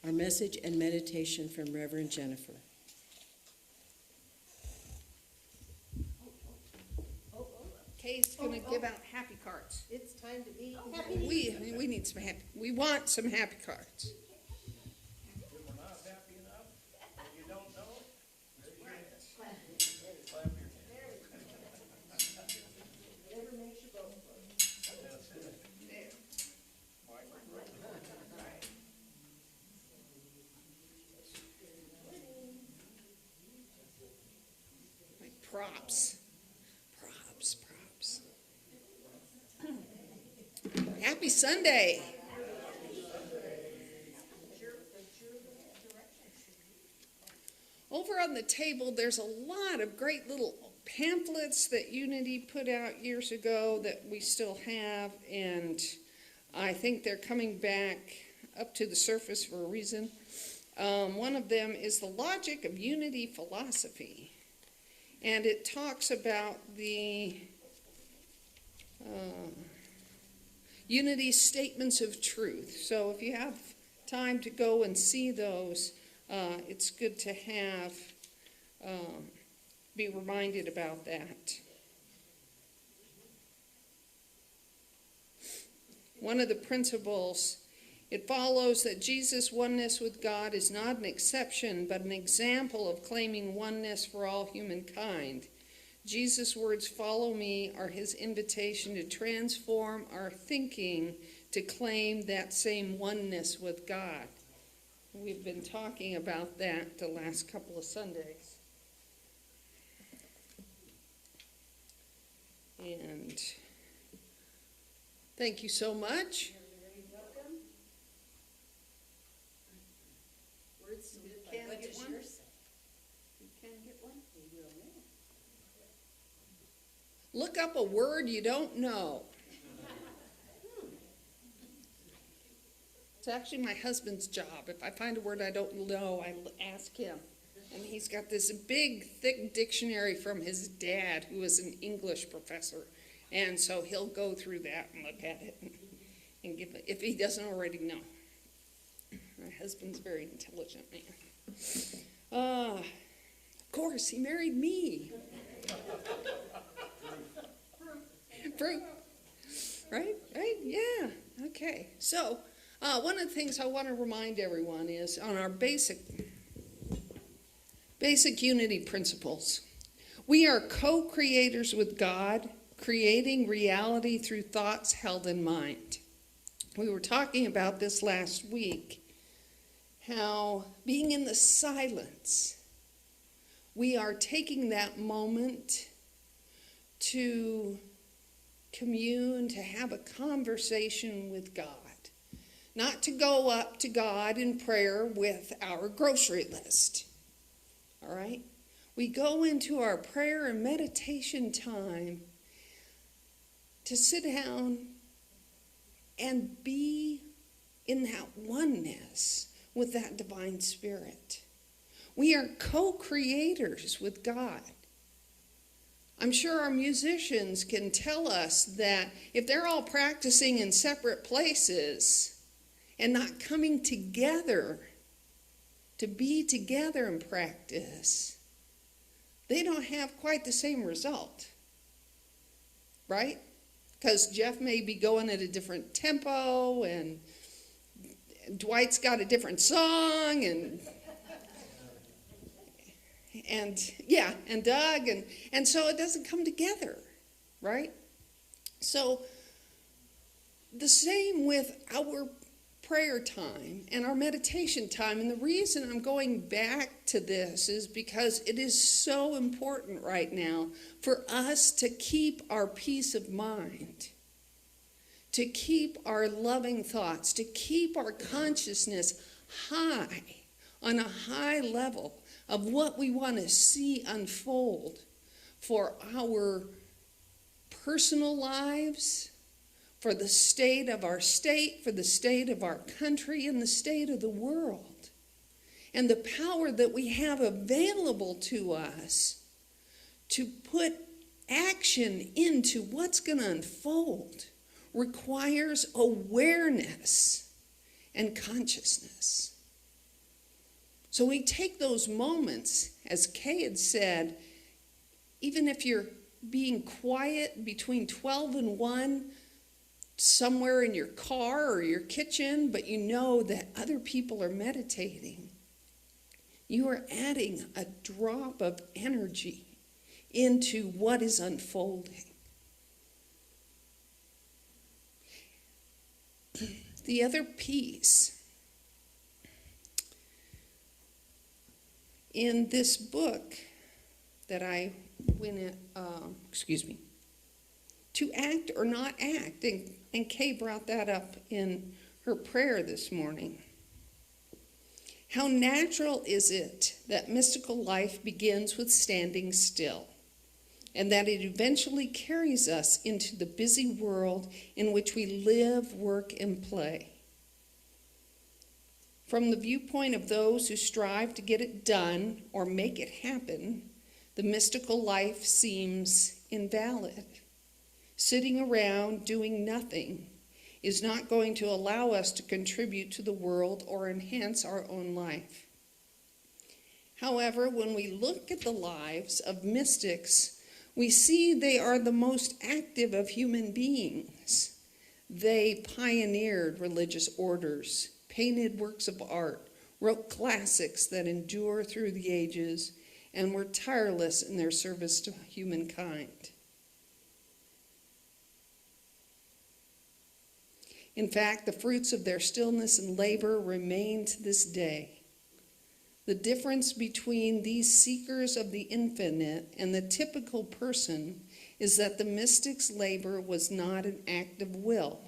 Our message and meditation from Reverend Jennifer. Kay's going to give out happy cards. It's time to be happy. We need some happy. We want some happy cards. If we're not happy enough, and you don't know, raise your hand. Clap your hands. Whatever makes you both. That's it. There. Like props. Happy Sunday. Over on the table, there's a lot of great little pamphlets that Unity put out years ago that we still have, and I think they're coming back up to the surface for a reason. One of them is The Logic of Unity Philosophy, and it talks about the Unity statements of truth. So if you have time to go and see those, it's good to have, be reminded about that. One of the principles, it follows that Jesus' oneness with God is not an exception, but an example of claiming oneness for all humankind. Jesus' words, "Follow me," are his invitation to transform our thinking to claim that same oneness with God. We've been talking about that the last couple of Sundays. And thank you so much. Words to live by. Can I What get does one? yours say? You can get one. We will now. Look up a word you don't know. It's actually my husband's job. If I find a word I don't know, I ask him. And he's got this big, thick dictionary from his dad, who was an English professor. And so he'll go through that and look at it and give it, if he doesn't already know. My husband's a very intelligent man. Of course, he married me. Fruit. Right? Yeah. Okay. So, one of the things I want to remind everyone is on our basic unity principles. We are co-creators with God, creating reality through thoughts held in mind. We were talking about this last week, how being in the silence, we are taking that moment to commune, to have a conversation with God. Not to go up to God in prayer with our grocery list. All right? We go into our prayer and meditation time to sit down and be in that oneness with that divine spirit. We are co-creators with God. I'm sure our musicians can tell us that if they're all practicing in separate places and not coming together to be together in practice, they don't have quite the same result, right? Because Jeff may be going at a different tempo, and Dwight's got a different song, and Doug, and so it doesn't come together, right? So the same with our prayer time and our meditation time. And the reason I'm going back to this is because it is so important right now for us to keep our peace of mind, to keep our loving thoughts, to keep our consciousness high, on a high level of what we want to see unfold for our personal lives, for the state of our state, for the state of our country, and the state of the world. And the power that we have available to us to put action into what's going to unfold requires awareness and consciousness. So we take those moments, as Kay had said, even if you're being quiet between 12 and 1, somewhere in your car or your kitchen, but you know that other people are meditating, you are adding a drop of energy into what is unfolding. The other piece in this book that I went in, to act or not act, and Kay brought that up in her prayer this morning. How natural is it that mystical life begins with standing still, and that it eventually carries us into the busy world in which we live, work, and play? From the viewpoint of those who strive to get it done or make it happen, the mystical life seems invalid. Sitting around doing nothing is not going to allow us to contribute to the world or enhance our own life. However, when we look at the lives of mystics, we see they are the most active of human beings. They pioneered religious orders, painted works of art, wrote classics that endure through the ages, and were tireless in their service to humankind. In fact, the fruits of their stillness and labor remain to this day. The difference between these seekers of the infinite and the typical person is that the mystics' labor was not an act of will.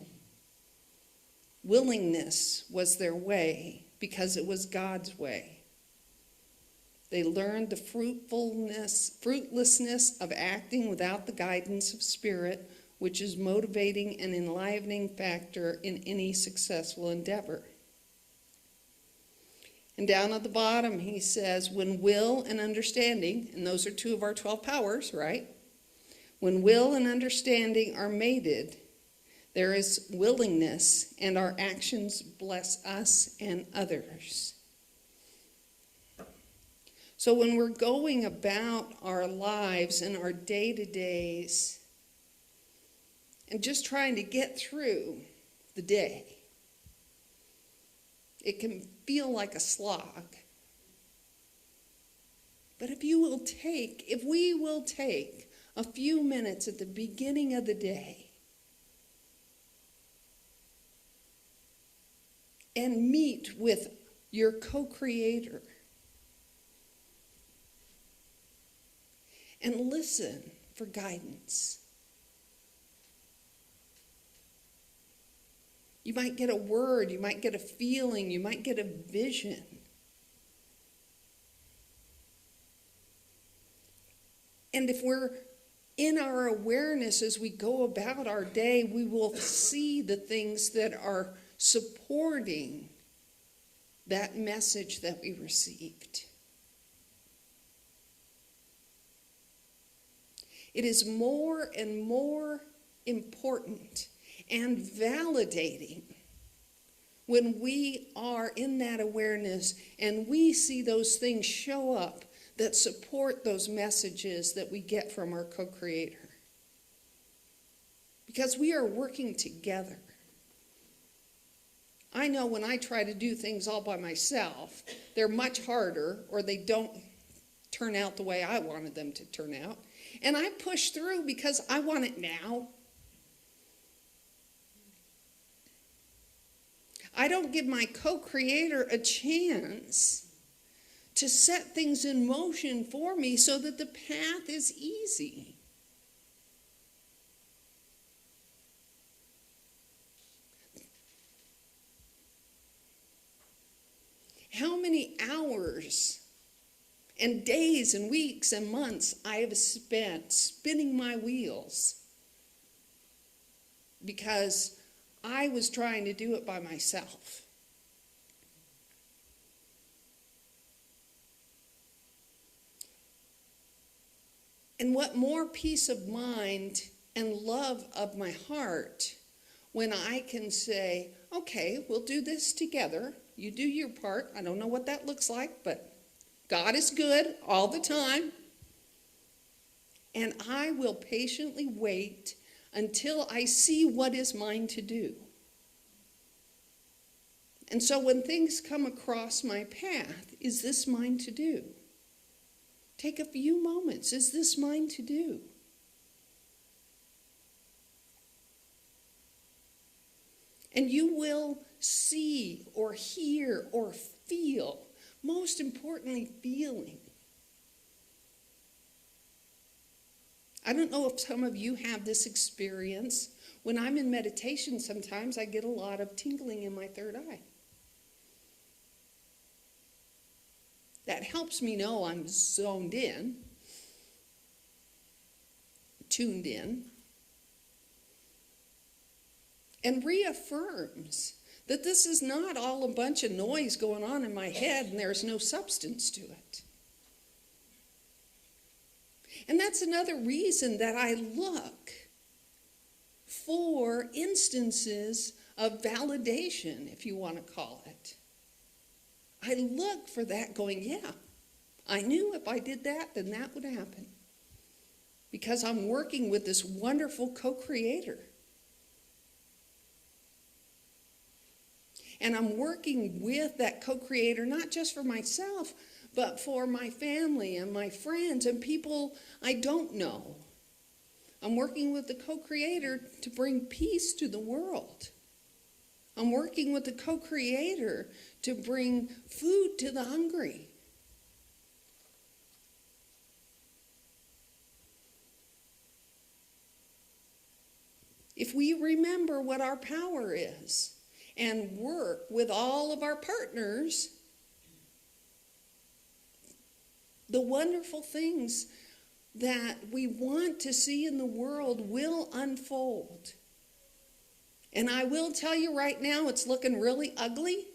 Willingness was their way because it was God's way. They learned the fruitlessness of acting without the guidance of spirit, which is motivating and enlivening factor in any successful endeavor. And down at the bottom, he says, when will and understanding, and those are two of our 12 powers, right? When will and understanding are mated, there is willingness, and our actions bless us and others. So when we're going about our lives and our day-to-days and just trying to get through the day, it can feel like a slog. But if we will take a few minutes at the beginning of the day and meet with your co-creator and listen for guidance, you might get a word, you might get a feeling, you might get a vision. And if we're in our awareness as we go about our day, we will see the things that are supporting that message that we received. It is more and more important and validating when we are in that awareness and we see those things show up that support those messages that we get from our co-creator. Because we are working together. I know when I try to do things all by myself, they're much harder, or they don't turn out the way I wanted them to turn out. And I push through because I want it now. I don't give my co-creator a chance to set things in motion for me so that the path is easy. How many hours and days and weeks and months I have spent spinning my wheels because I was trying to do it by myself. And what more peace of mind and love of my heart when I can say, okay, we'll do this together. You do your part. I don't know what that looks like, but God is good all the time. And I will patiently wait until I see what is mine to do. And so when things come across my path, is this mine to do? Take a few moments. Is this mine to do? And you will see or hear or feel, most importantly, feeling. I don't know if some of you have this experience. When I'm in meditation, sometimes I get a lot of tingling in my third eye. That helps me know I'm zoned in, tuned in, and reaffirms that this is not all a bunch of noise going on in my head and there's no substance to it. And that's another reason that I look for instances of validation, if you want to call it. I look for that going, yeah, I knew if I did that, then that would happen. Because I'm working with this wonderful co-creator. And I'm working with that co-creator, not just for myself, but for my family and my friends and people I don't know. I'm working with the co-creator to bring peace to the world. I'm working with the co-creator to bring food to the hungry. If we remember what our power is and work with all of our partners, the wonderful things that we want to see in the world will unfold. And I will tell you right now, it's looking really ugly,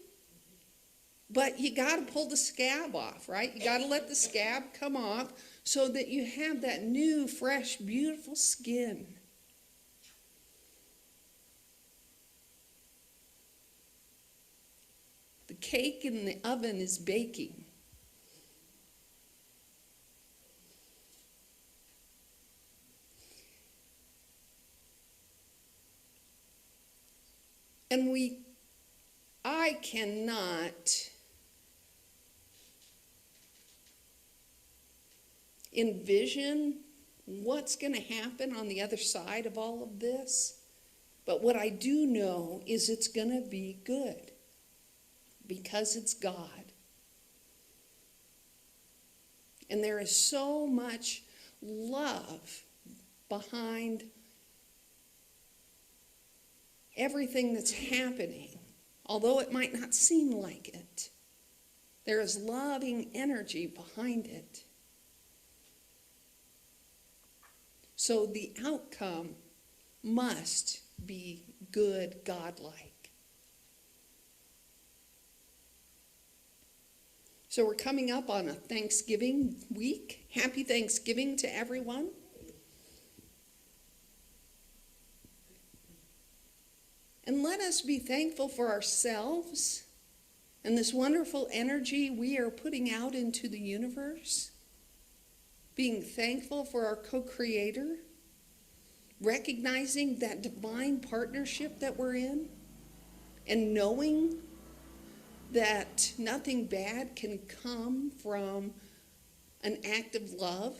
but you got to pull the scab off, right? You got to let the scab come off so that you have that new, fresh, beautiful skin. The cake in the oven is baking. And I cannot envision what's going to happen on the other side of all of this. But what I do know is it's going to be good because it's God. And there is so much love behind everything that's happening, although it might not seem like it. There is loving energy behind it. So the outcome must be good, godlike. So we're coming up on a Thanksgiving week. Happy Thanksgiving to everyone. And let us be thankful for ourselves and this wonderful energy we are putting out into the universe. Being thankful for our co-creator. Recognizing that divine partnership that we're in. And knowing that nothing bad can come from an act of love.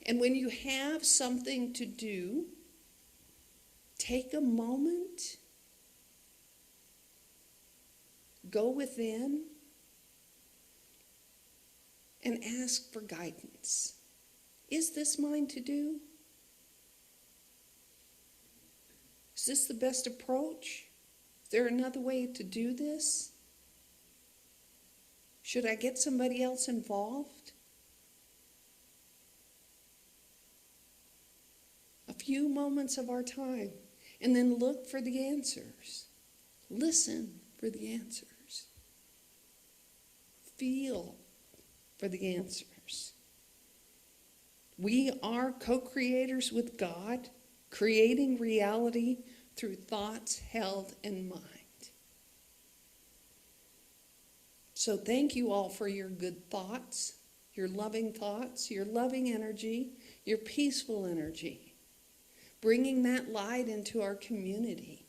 And when you have something to do, take a moment, go within, and ask for guidance. Is this mine to do? Is this the best approach? Is there another way to do this? Should I get somebody else involved? A few moments of our time, and then look for the answers. Listen for the answers. Feel for the answers. We are co-creators with God, creating reality through thoughts held in mind. So thank you all for your good thoughts, your loving energy, your peaceful energy, bringing that light into our community.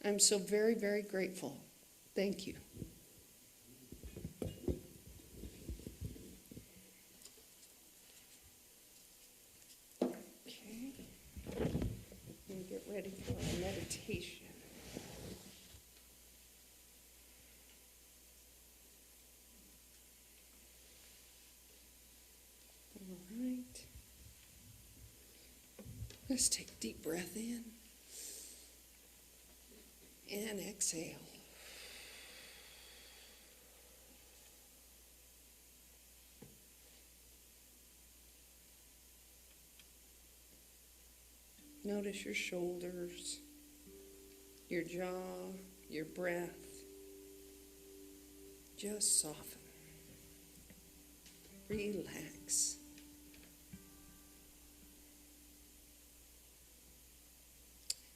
I'm so very, very grateful. Thank you. Okay, let me get ready for our meditation. All right. Let's take a deep breath in and exhale. Notice your shoulders, your jaw, your breath. Just soften. Relax.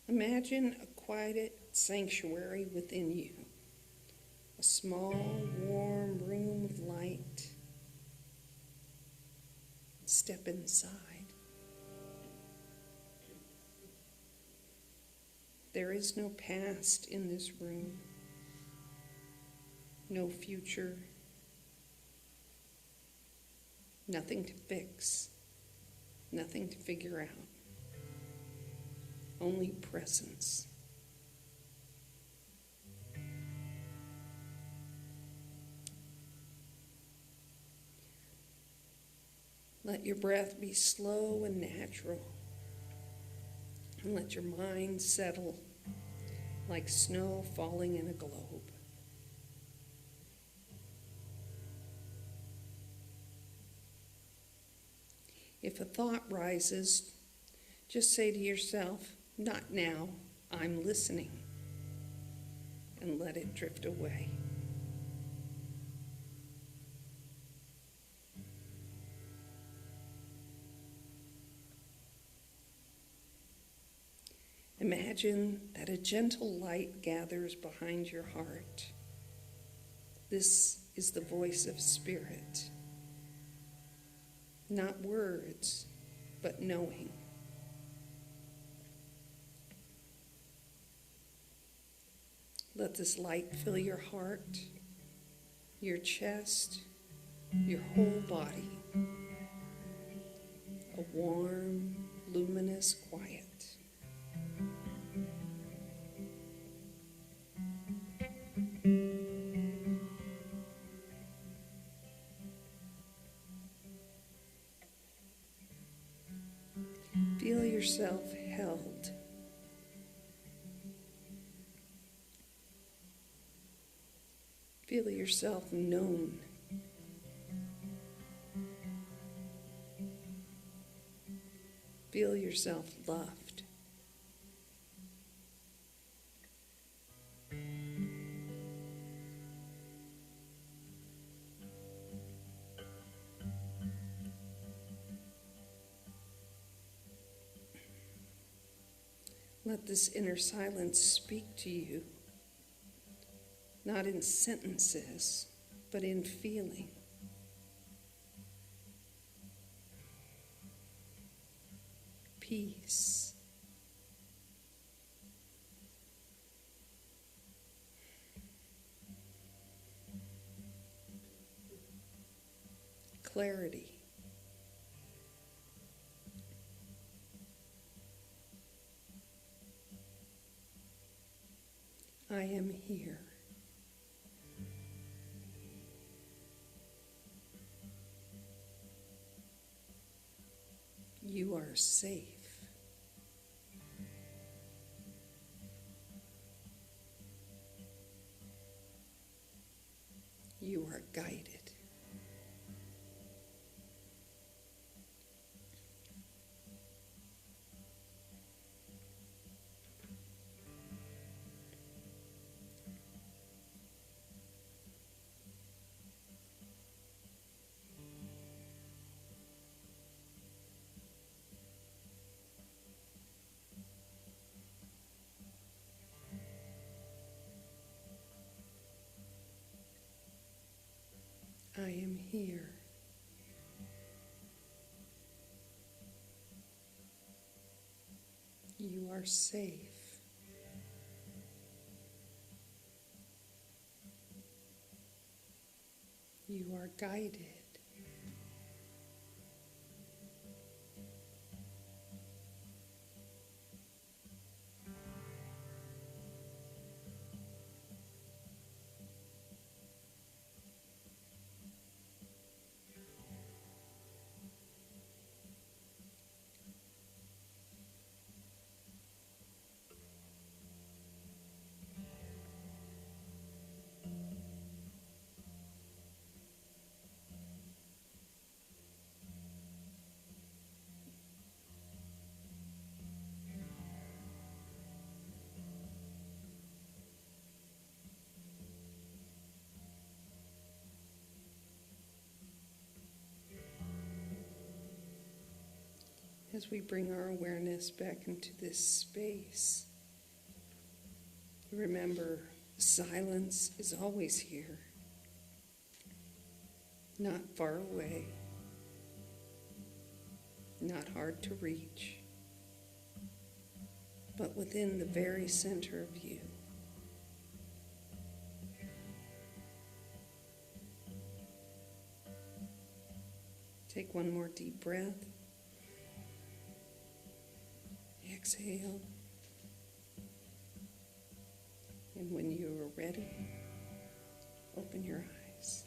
Imagine a quiet sanctuary within you, a small, warm room of light. Step inside. There is no past in this room, no future, nothing to fix, nothing to figure out, only presence. Let your breath be slow and natural, and let your mind settle like snow falling in a globe. If a thought rises, just say to yourself, "Not now, I'm listening," and let it drift away. Imagine that a gentle light gathers behind your heart. This is the voice of Spirit. Not words, but knowing. Let this light fill your heart, your chest, your whole body. A warm, luminous quiet. Feel yourself held. Feel yourself known. Feel yourself loved. Let this inner silence speak to you, not in sentences, but in feeling. Peace. Clarity. I am here. You are safe. You are guided. here. You are safe. You are guided. As we bring our awareness back into this space, remember, silence is always here, not far away, not hard to reach, but within the very center of you. Take one more deep breath. Exhale. And when you are ready, open your eyes.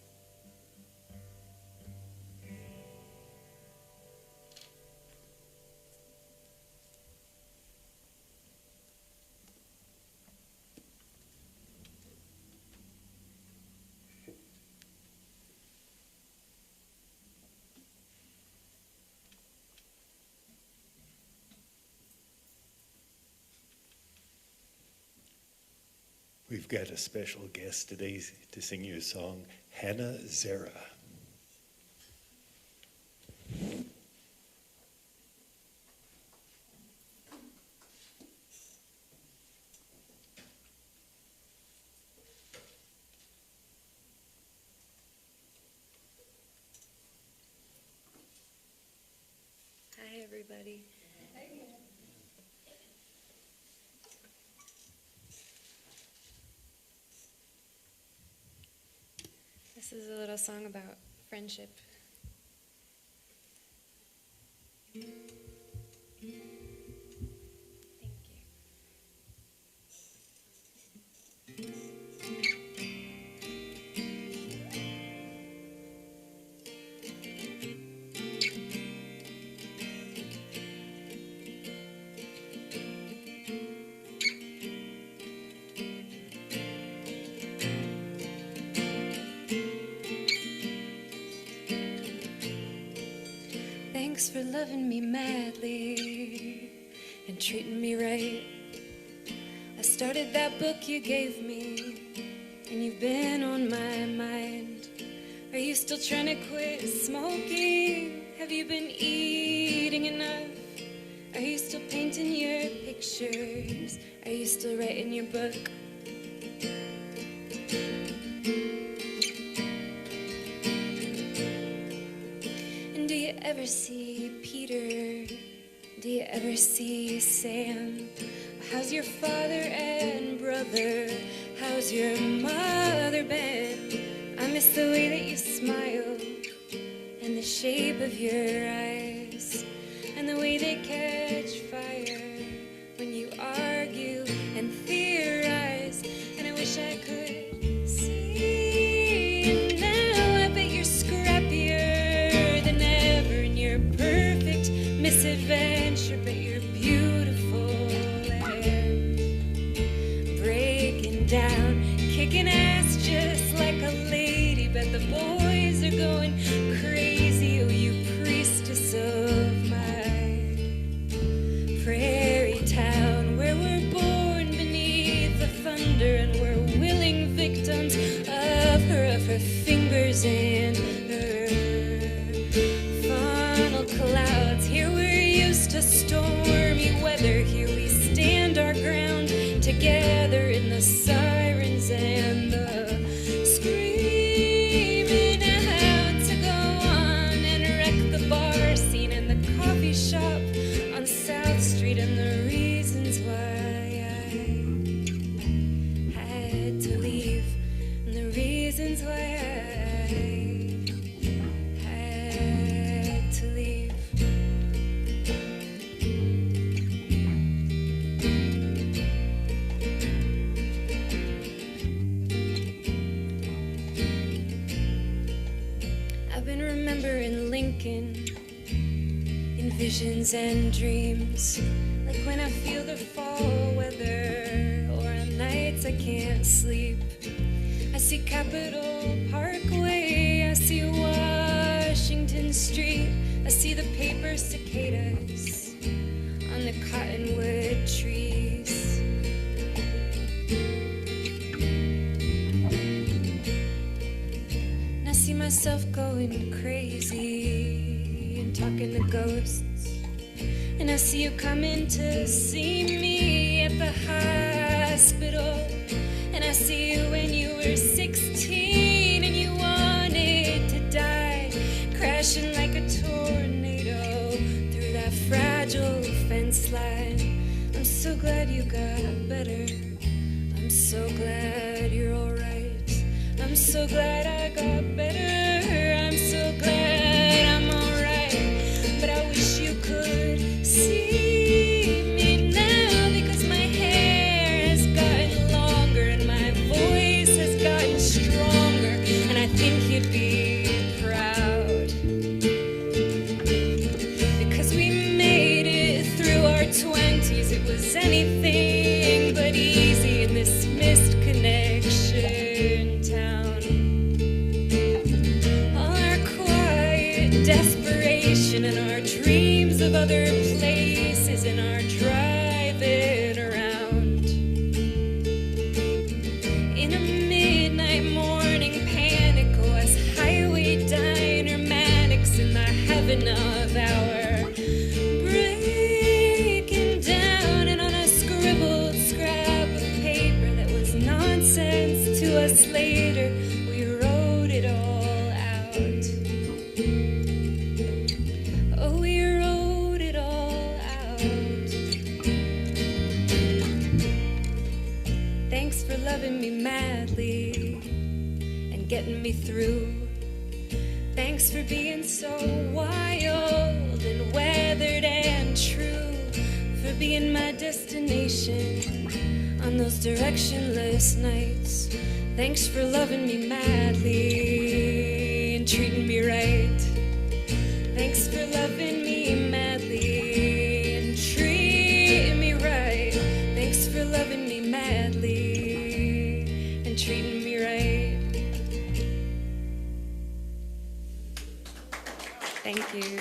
We've got a special guest today to sing you a song, Hana Zara. Hi, everybody. This is a little song about friendship. Thank you. Thanks for loving me madly and treating me right. I started that book you gave me, and you've been on my mind. Are you still trying to quit smoking? Have you been eating enough? Are you still painting your pictures? Are you still writing your book? And do you ever see Peter? Do you ever see Sam? How's your father and brother? How's your mother been? I miss the way that you smile, and the shape of your eyes, and the way they catch fire when you argue and theorize. And I wish I could see you now. I bet you're scrappier than ever in your perfect misadventure, but you're beautiful and breaking down, kicking ass just like a lady. Bet the boys are going crazy. Oh, you priestess of my prairie town, where we're born beneath the thunder, and we're willing victims of her fingers and her funnel clouds. Here we're used to stormy weather. Here we stand our ground together in the sirens and the screaming out to visions and dreams, like when I feel the fall weather, or on nights I can't sleep. I see Capitol Parkway, I see Washington Street, I see the paper cicadas on the cottonwood trees. And I see myself going crazy and talking to ghosts. And I see you coming to see me at the hospital. And I see you when you were 16 and you wanted to die, crashing like a tornado through that fragile fence line. I'm so glad you got better. I'm so glad you're alright. I'm so glad I got better. I'm so glad I'm alright. But I wish you could see me now, because my hair has gotten longer and my voice has gotten stronger, and I think you'd be proud, because we made it through our 20s. It was anything but easy in this missed connection town. All our quiet desperation and our dreams of other places and our driving around in a midnight morning panic, oh, us highway diner manics in the heaven of our breaking down. And on a scribbled scrap of paper that was nonsense to us later, we wrote it all out. Oh, we wrote it all out. Thanks for loving me madly and getting me through. Thanks for being so wild and weathered and true, for being my destination on those directionless nights. Thanks for loving me madly and treating me right. Thanks for loving me madly and treating me right. Thanks for loving me madly and treating me right. Thank you.